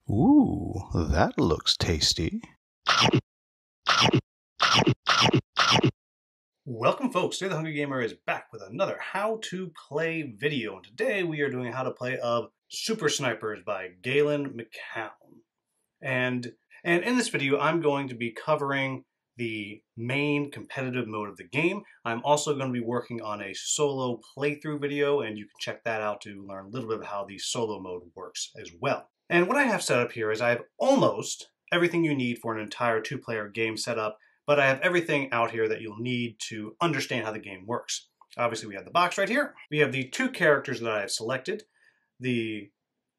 Ooh, that looks tasty. Welcome folks, today the Hungry Gamer is back with another how to play video, and today we are doing how to play of Super Snipers by Galen McCown. And in this video I'm going to be covering the main competitive mode of the game. I'm also going to be working on a solo playthrough video, and you can check that out to learn a little bit of how the solo mode works as well. And what I have set up here is I have almost everything you need for an entire two-player game setup, but I have everything out here that you'll need to understand how the game works. Obviously we have the box right here. We have the two characters that I have selected. The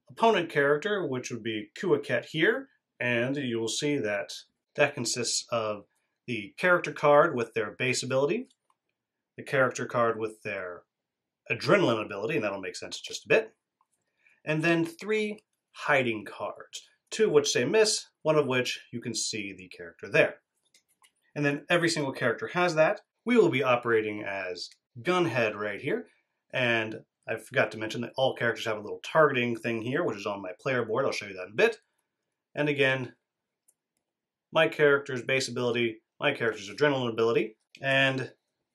opponent character, which would be Kuaket here, and you will see that that consists of the character card with their base ability, the character card with their adrenaline ability, and that'll make sense in just a bit, and then three hiding cards, two of which say miss, one of which you can see the character there. And then every single character has that. We will be operating as Gunhead right here, and I forgot to mention that all characters have a little targeting thing here, which is on my player board. I'll show you that in a bit. And again, my character's base ability, my character's adrenaline ability, and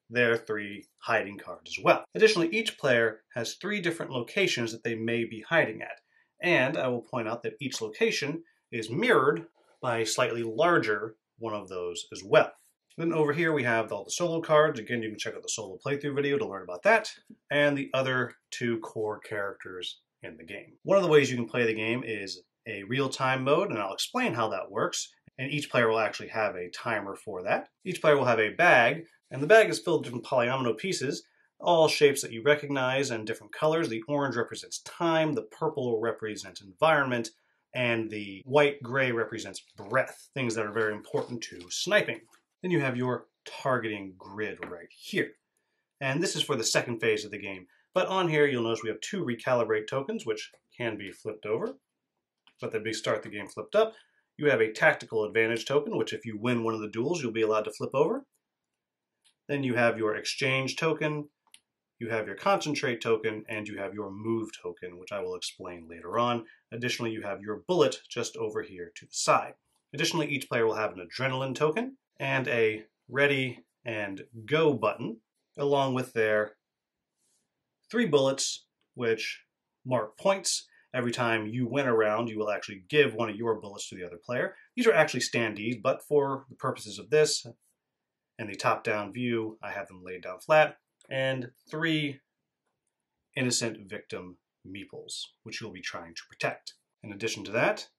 their three hiding cards as well. Additionally, each player has three different locations that they may be hiding at. And I will point out that each location is mirrored by a slightly larger one of those as well. Then over here we have all the solo cards. Again, you can check out the solo playthrough video to learn about that, and the other two core characters in the game. One of the ways you can play the game is a real-time mode, and I'll explain how that works. And each player will actually have a timer for that. Each player will have a bag, and the bag is filled with different polyomino pieces, all shapes that you recognize and different colors. The orange represents time, the purple represents environment, and the white-gray represents breath, things that are very important to sniping. Then you have your targeting grid right here. And this is for the second phase of the game. But on here, you'll notice we have two recalibrate tokens, which can be flipped over. But they start the game flipped up. You have a tactical advantage token, which if you win one of the duels, you'll be allowed to flip over. Then you have your exchange token, you have your concentrate token, and you have your move token, which I will explain later on. Additionally, you have your bullet just over here to the side. Additionally, each player will have an adrenaline token and a ready and go button, along with their three bullets, which mark points. Every time you win a round, you will actually give one of your bullets to the other player. These are actually standees, but for the purposes of this and the top-down view, I have them laid down flat. And three innocent victim meeples, which you'll be trying to protect. In addition to that,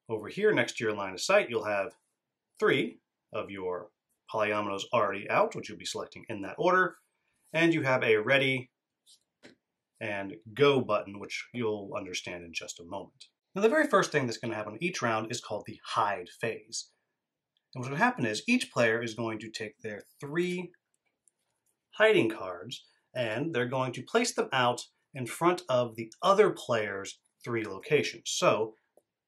over here next to your line of sight, you'll have three of your polyominoes already out, which you'll be selecting in that order. And you have a ready and go button, which you'll understand in just a moment. Now, the very first thing that's going to happen each round is called the hide phase. And what's going to happen is each player is going to take their three hiding cards, and they're going to place them out in front of the other player's three locations. So,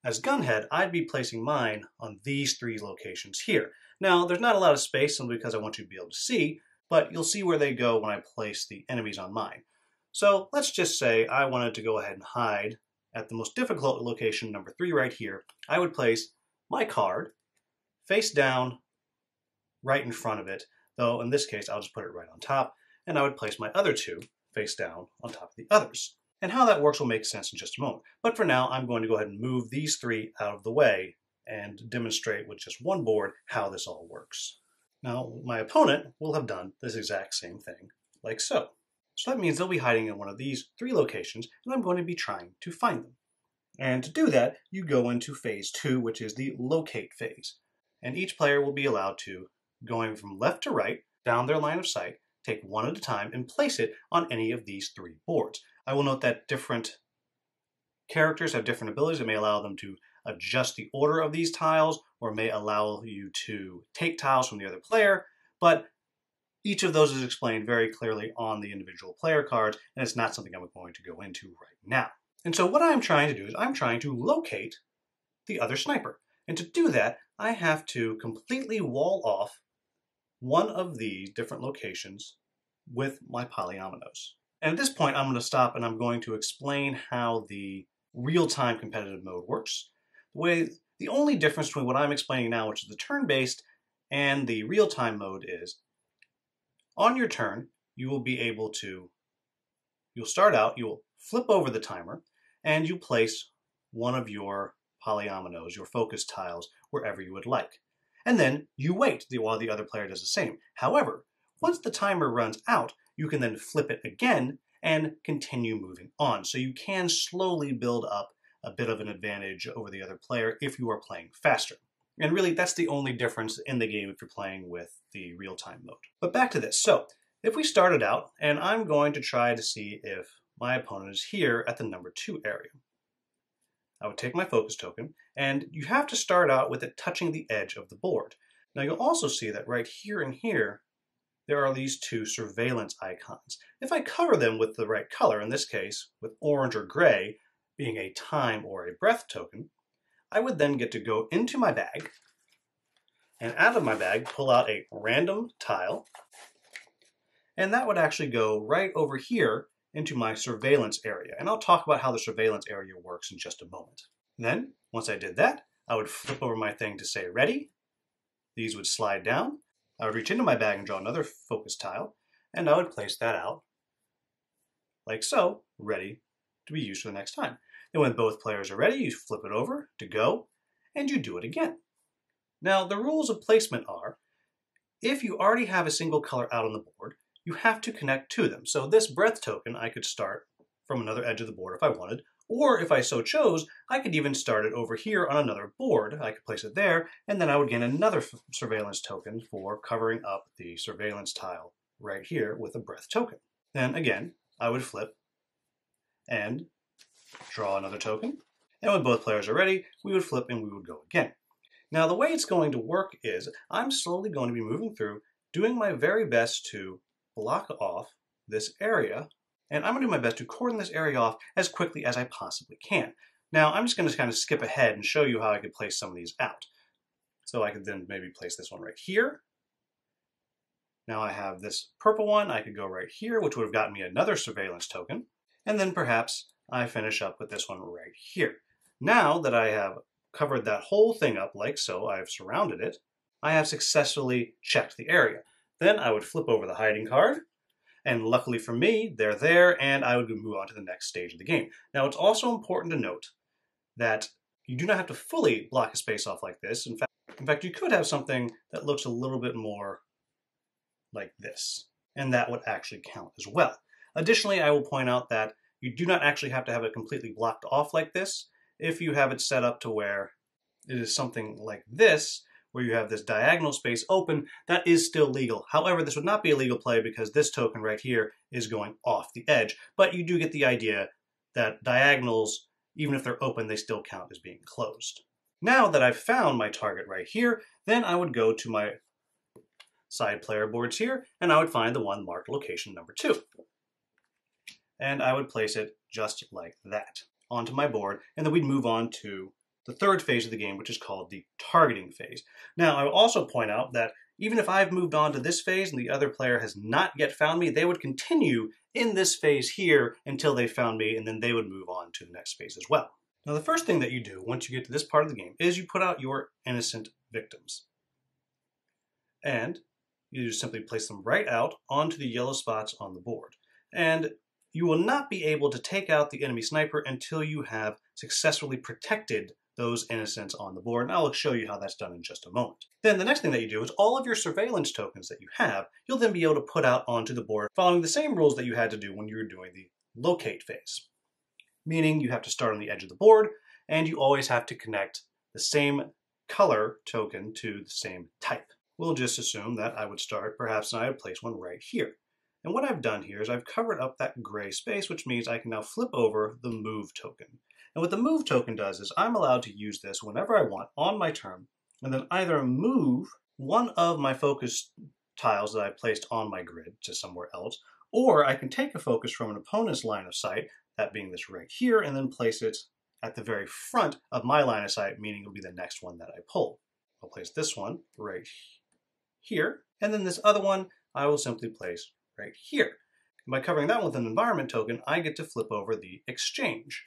as Gunhead, I'd be placing mine on these three locations here. Now, there's not a lot of space simply because I want you to be able to see, but you'll see where they go when I place the enemies on mine. So let's just say I wanted to go ahead and hide at the most difficult location, number 3 right here. I would place my card face down right in front of it, though in this case I'll just put it right on top, and I would place my other two face down on top of the others. And how that works will make sense in just a moment. But for now, I'm going to go ahead and move these three out of the way and demonstrate with just one board how this all works. Now, my opponent will have done this exact same thing, like so. So that means they'll be hiding in one of these three locations, and I'm going to be trying to find them. And to do that, you go into phase 2, which is the locate phase. And each player will be allowed to, going from left to right, down their line of sight, take one at a time and place it on any of these three boards. I will note that different characters have different abilities. It may allow them to adjust the order of these tiles, or may allow you to take tiles from the other player, but each of those is explained very clearly on the individual player cards, and it's not something I'm going to go into right now. And so what I'm trying to do is I'm trying to locate the other sniper. And to do that, I have to completely wall off one of these different locations with my polyominoes. And at this point, I'm going to stop and I'm going to explain how the real-time competitive mode works. The only difference between what I'm explaining now, which is the turn-based, and the real-time mode is, on your turn, you will be able to, you'll start out, you'll flip over the timer, and you place one of your polyominoes, your focus tiles, wherever you would like. And then you wait while the other player does the same. However, once the timer runs out, you can then flip it again and continue moving on. So you can slowly build up a bit of an advantage over the other player if you are playing faster. And really, that's the only difference in the game if you're playing with the real-time mode. But back to this. So if we started out, and I'm going to try to see if my opponent is here at the number 2 area. I would take my focus token, and you have to start out with it touching the edge of the board. Now you'll also see that right here and here, there are these 2 surveillance icons. If I cover them with the right color, in this case with orange or gray being a time or a breath token, I would then get to go into my bag, and out of my bag pull out a random tile, and that would actually go right over here into my surveillance area. And I'll talk about how the surveillance area works in just a moment. Then, once I did that, I would flip over my thing to say ready. These would slide down. I would reach into my bag and draw another focus tile, and I would place that out like so, ready to be used for the next time. Then when both players are ready, you flip it over to go, and you do it again. Now, the rules of placement are, if you already have a single color out on the board, you have to connect to them. So this breath token, I could start from another edge of the board if I wanted, or if I so chose, I could even start it over here on another board. I could place it there, and then I would gain another surveillance token for covering up the surveillance tile right here with a breath token. Then again, I would flip and draw another token, and when both players are ready, we would flip and we would go again. Now the way it's going to work is, I'm slowly going to be moving through, doing my very best to block off this area, and I'm going to do my best to cordon this area off as quickly as I possibly can. Now I'm just going to kind of skip ahead and show you how I could place some of these out. So I could then maybe place this one right here. Now I have this purple one, I could go right here, which would have gotten me another surveillance token, and then perhaps I finish up with this one right here. Now that I have covered that whole thing up like so, I have surrounded it, I have successfully checked the area. Then I would flip over the hiding card, and luckily for me, they're there, and I would move on to the next stage of the game. Now, it's also important to note that you do not have to fully block a space off like this. In fact, you could have something that looks a little bit more like this, and that would actually count as well. Additionally, I will point out that you do not actually have to have it completely blocked off like this. If you have it set up to where it is something like this, where you have this diagonal space open, that is still legal. However, this would not be a legal play because this token right here is going off the edge. But you do get the idea that diagonals, even if they're open, they still count as being closed. Now that I've found my target right here, then I would go to my side player boards here, and I would find the one marked location number 2. And I would place it just like that onto my board, and then we'd move on to the third phase of the game, which is called the targeting phase. Now, I will also point out that even if I've moved on to this phase and the other player has not yet found me, they would continue in this phase here until they found me, and then they would move on to the next phase as well. Now, the first thing that you do once you get to this part of the game is you put out your innocent victims. And you just simply place them right out onto the yellow spots on the board. And you will not be able to take out the enemy sniper until you have successfully protected those innocents on the board, and I'll show you how that's done in just a moment. Then the next thing that you do is all of your surveillance tokens that you have, you'll then be able to put out onto the board following the same rules that you had to do when you were doing the locate phase. Meaning you have to start on the edge of the board, and you always have to connect the same color token to the same type. We'll just assume that I would start, perhaps I would place one right here. And what I've done here is I've covered up that gray space, which means I can now flip over the move token. And what the move token does is I'm allowed to use this whenever I want on my turn, and then either move one of my focus tiles that I placed on my grid to somewhere else, or I can take a focus from an opponent's line of sight, that being this right here, and then place it at the very front of my line of sight, meaning it'll be the next one that I pull. I'll place this one right here, and then this other one I will simply place right here. And by covering that with an environment token, I get to flip over the exchange.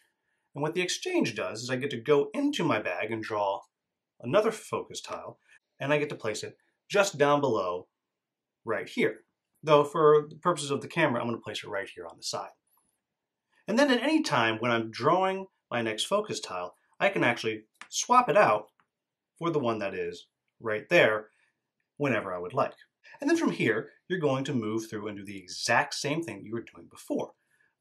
And what the exchange does is I get to go into my bag and draw another focus tile, and I get to place it just down below right here. Though for the purposes of the camera, I'm going to place it right here on the side. And then at any time when I'm drawing my next focus tile, I can actually swap it out for the one that is right there whenever I would like. And then from here, you're going to move through and do the exact same thing you were doing before.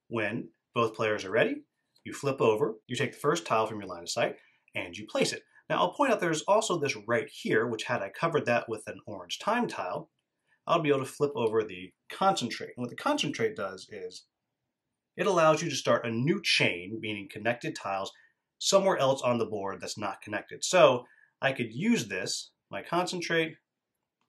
When both players are ready, you flip over, you take the first tile from your line of sight, and you place it. Now I'll point out there's also this right here, which had I covered that with an orange time tile, I'll be able to flip over the concentrate. And what the concentrate does is it allows you to start a new chain, meaning connected tiles, somewhere else on the board that's not connected. So I could use this, my concentrate,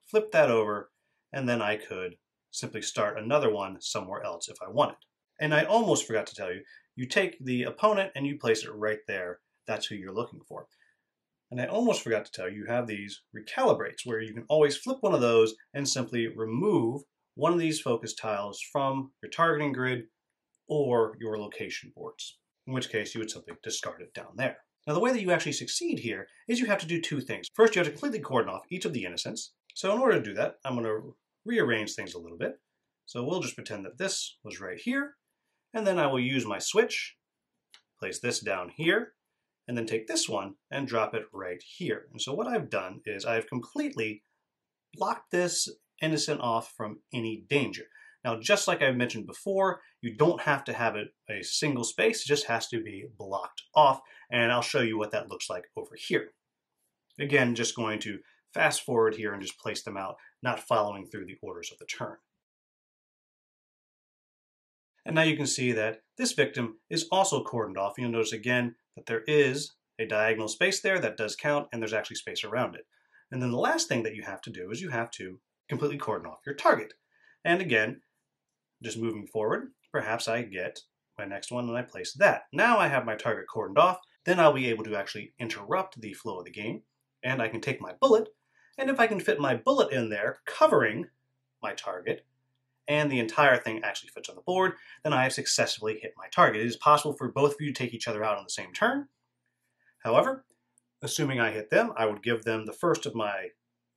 flip that over, and then I could simply start another one somewhere else if I wanted. And I almost forgot to tell you, you take the opponent and you place it right there. That's who you're looking for. And I almost forgot to tell you, you have these recalibrates where you can always flip one of those and simply remove one of these focus tiles from your targeting grid or your location boards, in which case you would simply discard it down there. Now the way that you actually succeed here is you have to do two things. First, you have to completely cordon off each of the innocents. So in order to do that, I'm going to rearrange things a little bit. So we'll just pretend that this was right here, and then I will use my switch, place this down here, and then take this one and drop it right here. And so what I've done is I've completely blocked this innocent off from any danger. Now, just like I mentioned before, you don't have to have it a single space, it just has to be blocked off, and I'll show you what that looks like over here. Again, just going to fast forward here and just place them out, not following through the orders of the turn. And now you can see that this victim is also cordoned off. You'll notice again that there is a diagonal space there that does count, and there's actually space around it. And then the last thing that you have to do is you have to completely cordon off your target. And again, just moving forward, perhaps I get my next one and I place that. Now I have my target cordoned off, then I'll be able to actually interrupt the flow of the game, and I can take my bullet, and if I can fit my bullet in there, covering my target, and the entire thing actually fits on the board, then I have successfully hit my target. It is possible for both of you to take each other out on the same turn. However, assuming I hit them, I would give them the first of my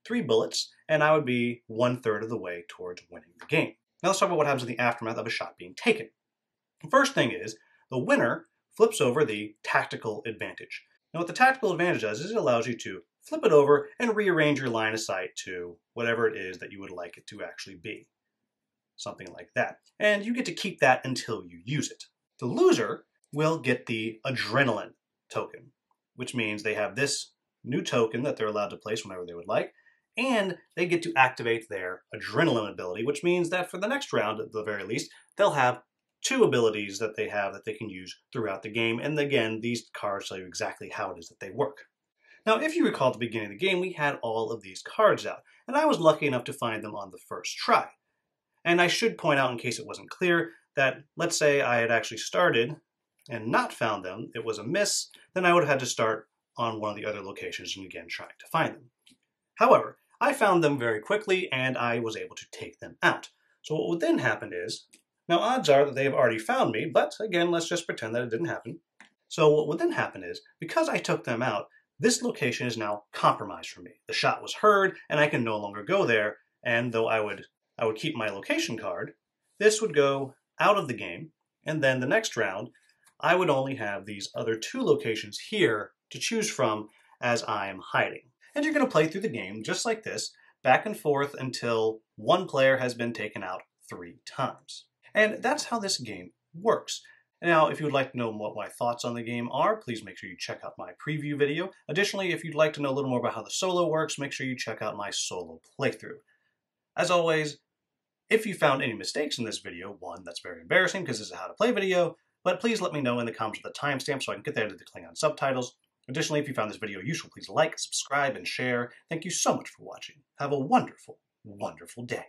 3 bullets, and I would be 1/3 of the way towards winning the game. Now let's talk about what happens in the aftermath of a shot being taken. The first thing is, the winner flips over the tactical advantage. Now what the tactical advantage does is it allows you to flip it over and rearrange your line of sight to whatever it is that you would like it to actually be. Something like that. And you get to keep that until you use it. The loser will get the adrenaline token, which means they have this new token that they're allowed to place whenever they would like, and they get to activate their adrenaline ability, which means that for the next round, at the very least, they'll have 2 abilities that they have that they can use throughout the game. And again, these cards tell you exactly how it is that they work. Now, if you recall at the beginning of the game, we had all of these cards out, and I was lucky enough to find them on the first try. And I should point out, in case it wasn't clear, that let's say I had actually started and not found them, it was a miss, then I would have had to start on one of the other locations and again trying to find them. However, I found them very quickly and I was able to take them out. So what would then happen is, now odds are that they've already found me, but again, let's just pretend that it didn't happen. So what would then happen is, because I took them out, this location is now compromised for me. The shot was heard and I can no longer go there, and though I would keep my location card, this would go out of the game, and then the next round, I would only have these other 2 locations here to choose from as I am hiding. And you're going to play through the game just like this, back and forth until one player has been taken out 3 times. And that's how this game works. Now, if you would like to know what my thoughts on the game are, please make sure you check out my preview video. Additionally, if you'd like to know a little more about how the solo works, make sure you check out my solo playthrough. As always, if you found any mistakes in this video, one, that's very embarrassing because this is a how to play video, but please let me know in the comments with a timestamp so I can get there to the Klingon subtitles. Additionally, if you found this video useful, please like, subscribe, and share. Thank you so much for watching. Have a wonderful, wonderful day.